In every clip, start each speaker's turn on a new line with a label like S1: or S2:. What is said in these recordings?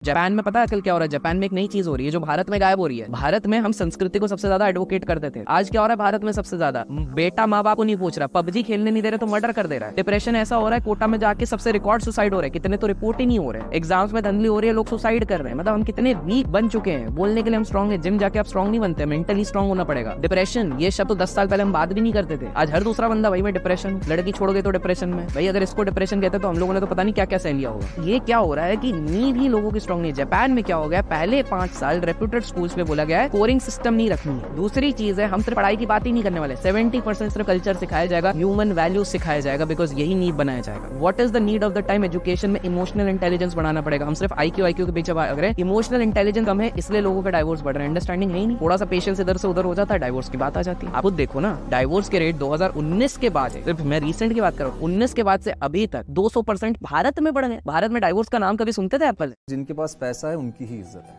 S1: Japan में पता है आजकल क्या हो रहा है? जापान में एक नई चीज हो रही है जो भारत में गायब हो रही है। भारत में हम संस्कृति को सबसे ज्यादा एडवोकेट करते थे, आज क्या हो रहा है भारत में? सबसे ज्यादा बेटा माँ बाप को नहीं पूछ रहा, पबजी खेलने नहीं दे रहे तो मर्डर कर दे रहा है। डिप्रेशन ऐसा हो रहा है, कोटा में जाके सबसे रिकॉर्ड सुसाइड हो रहे हैं, कितने तो रिपोर्ट ही नहीं हो रहे हैं। एग्जाम्स में धंधली हो रही है, लोग सुसाइड कर रहे हैं। मतलब हम कितने वीक बन चुके हैं। बोलने के लिए हम स्ट्रॉन्ग है, जिम जाके आप स्ट्रॉन्ग नहीं बनते, मेंटली स्ट्रॉन्ग होना पड़ेगा। डिप्रेशन ये शब्द तो 10 साल पहले हम बात भी नहीं करते थे, आज हर दूसरा बंदा भाई मैं डिप्रेशन, लड़की छोड़ गई तो डिप्रेशन में। भाई अगर इसको डिप्रेशन कहते तो हम लोगों ने तो पता नहीं क्या क्या सह लिया होगा। ये क्या हो रहा है कि नींद ही लोगों की स्ट्रॉन्ग नहीं है। जापान में क्या हो गया, पहले 5 साल रेप्यूटेड स्कूल्स में बोला गया है स्कोरिंग सिस्टम नहीं रखनी है। दूसरी चीज है, हम सिर्फ पढ़ाई की बात ही नहीं करने वाले, 70% सिर्फ कल्चर सिखाया जाएगा, ह्यूमन वैल्यूज सिखाया जाएगा, बिकॉज यही नीड बनाया जाएगा। What is the need of the time? Education में इमोशनल इंटेलिजेंस बढ़ाना पड़ेगा। हम सिर्फ IQ के पीछे भाग रहे हैं, इमोशनल इंटेलिजेंस कम है, इसलिए लोगों का डाइवोर्स बढ़ रहा है। अंडरस्टैंडिंग है ही नहीं, थोड़ा सा पेशेंस इधर से उधर हो जाता है, डाइवोर्स की बात आ जाती है। आप खुद देखो ना, डाइवोर्स के रेट 2019 के बाद है, सिर्फ मैं रिसेंट की बात कर रहा हूँ, 19 के बाद से अभी तक 200% भारत में बढ़ गए। भारत में डाइवोर्स का नाम कभी सुनते थे आप पहले?
S2: जिनके पास पैसा है उनकी ही इज्जत है,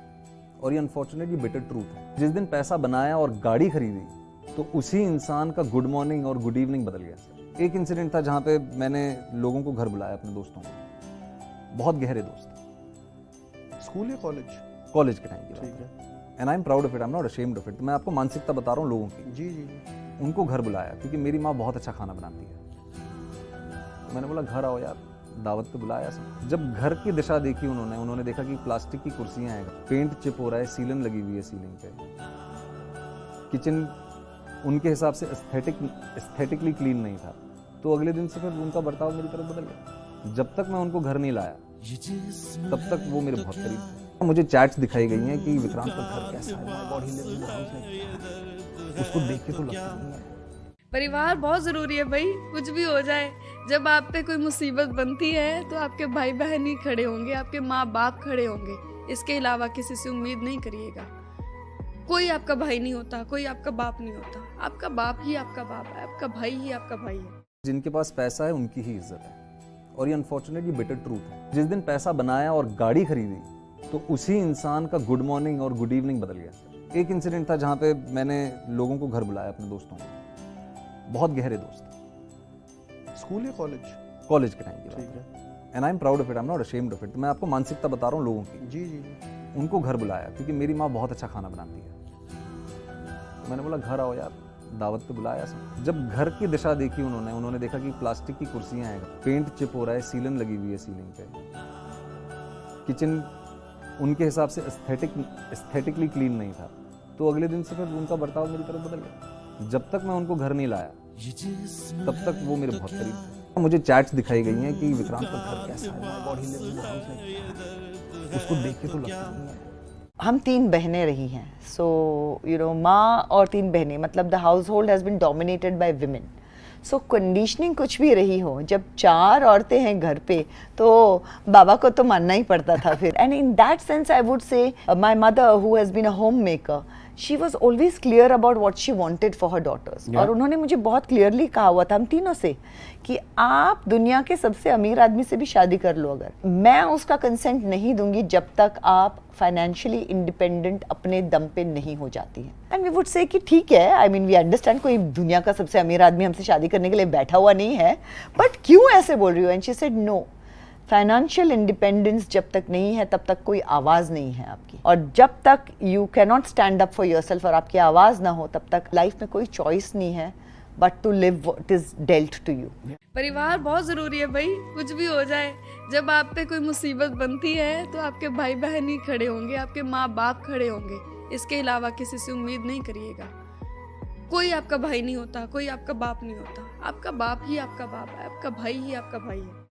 S2: और ये अनफॉर्चुनेटली बिटर ट्रूथ है। जिस दिन पैसा बनाया और गाड़ी खरीदी तो उसी इंसान का गुड मॉर्निंग और गुड इवनिंग बदल गया। एक इंसिडेंट था जहाँ पे मैंने लोगों को घर बुलाया, अपने दोस्तों को, बहुत गहरे दोस्त,
S3: स्कूल या
S2: कॉलेज के टाइम की बात है। And I am proud of it, I am not ashamed of it. मैं आपको मानसिकता बता रहा हूँ लोगों की।
S3: जी जी।
S2: उनको घर बुलाया क्योंकि मेरी माँ बहुत अच्छा खाना बनाती है। तो मैंने बोला घर आओ यार, दावत पे बुलाया सब। जब घर की दिशा देखी उन्होंने देखा कि प्लास्टिक की कुर्सियां हैं, पेंट चिप हो रहा है, सीलन लगी हुई है सीलिंग पे, किचन उनके हिसाब से एस्थेटिकली क्लीन नहीं था। तो अगले दिन से फिर उनका बर्ताव मेरी तरफ बदल गया। जब तक मैं उनको घर नहीं लाया तब तक वो मेरे बहुत करीब थे। मुझे चैट्स दिखाई गई हैं कि विक्रांत का घर कैसा है, my God he lives in the house, उसको देख के तो लगता नहीं है।
S4: परिवार बहुत ज़रूरी है भाई, कुछ भी हो जाए, जब आप पे कोई मुसीबत बनती है तो आपके भाई बहन ही खड़े होंगे, आपके माँ बाप खड़े होंगे। इसके अलावा किसी से उम्मीद नहीं करिएगा। कोई आपका भाई नहीं होता, कोई आपका बाप नहीं होता। आपका बाप ही आपका बाप है, आपका भाई ही आपका भाई है।
S2: जिनके पास पैसा है उनकी ही इज्जत है, और ये अनफॉर्चुनेटली बिटर ट्रूथ है। जिस दिन पैसा बनाया और गाड़ी खरीदी तो उसी इंसान का गुड मॉर्निंग और गुड इवनिंग बदल गया। एक इंसिडेंट था जहाँ पे मैंने लोगों को घर बुलाया, अपने दोस्तों को, बहुत गहरे दोस्त,
S3: स्कूल या
S2: कॉलेज के टाइम की बात है। And I am proud of it, I am not ashamed of it. मैं आपको मानसिकता बता रहा हूँ लोगों की।
S3: जी जी।
S2: उनको घर बुलाया क्योंकि मेरी माँ बहुत अच्छा खाना बनाती है। तो मैंने बोला घर आओ यार, दावत पे बुलाया सब। जब घर की दिशा देखी उन्होंने देखा कि प्लास्टिक की कुर्सियां हैं, पेंट चिप हो रहा है, सीलन लगी हुई है सीलिंग पे, किचन उनके हिसाब से एस्थेटिकली क्लीन नहीं था। तो अगले दिन से फिर उनका बर्ताव मेरी तरफ बदल गया। जब तक मैं उनको घर नहीं लाया तब तक वो मेरे बहुत करीब थे। मुझे चैट्स दिखाई गई हैं कि विक्रांत का घर कैसा है, my God he lives in the house, उसको देख के तो लगता नहीं है।
S5: हम 3 बहनें रही हैं, सो माँ और 3 बहनें, मतलब the house hold has been dominated by women. So conditioning कुछ भी रही हो, जब 4 औरतें हैं घर पे तो बाबा को तो मानना ही पड़ता था फिर। And in that sense I would say my mother who has been a home maker, she was always clear about what she wanted for her daughters. और उन्होंने मुझे बहुत क्लियरली कहा हुआ था, हम तीनों से, कि आप दुनिया के सबसे अमीर आदमी से भी शादी कर लो, अगर मैं उसका कंसेंट नहीं दूंगी जब तक आप फाइनेंशियली इंडिपेंडेंट अपने दम पे नहीं हो जाती हैं। एंड वी वुड से कि ठीक है, आई मीन वी अंडरस्टैंड, कोई दुनिया का सबसे अमीर आदमी हमसे शादी करने के लिए बैठा हुआ नहीं है, बट क्यों ऐसे बोल रही हो? And she said no, financial independence जब तक नहीं है तब तक कोई आवाज़ नहीं है आपकी, और जब तक you can not stand up for yourself और आपकी आवाज़ ना हो तब तक लाइफ में कोई चॉइस नहीं है but to live what is dealt to you.
S4: परिवार बहुत ज़रूरी है भाई, कुछ भी हो जाए, जब आप पे कोई मुसीबत बनती है तो आपके भाई बहन ही खड़े होंगे, आपके माँ बाप खड़े होंगे। इसके अलावा किसी से उम्मीद नहीं करिएगा। कोई आपका भाई नहीं होता, कोई आपका बाप नहीं होता। आपका बाप ही आपका बाप है, आपका भाई ही आपका भाई है।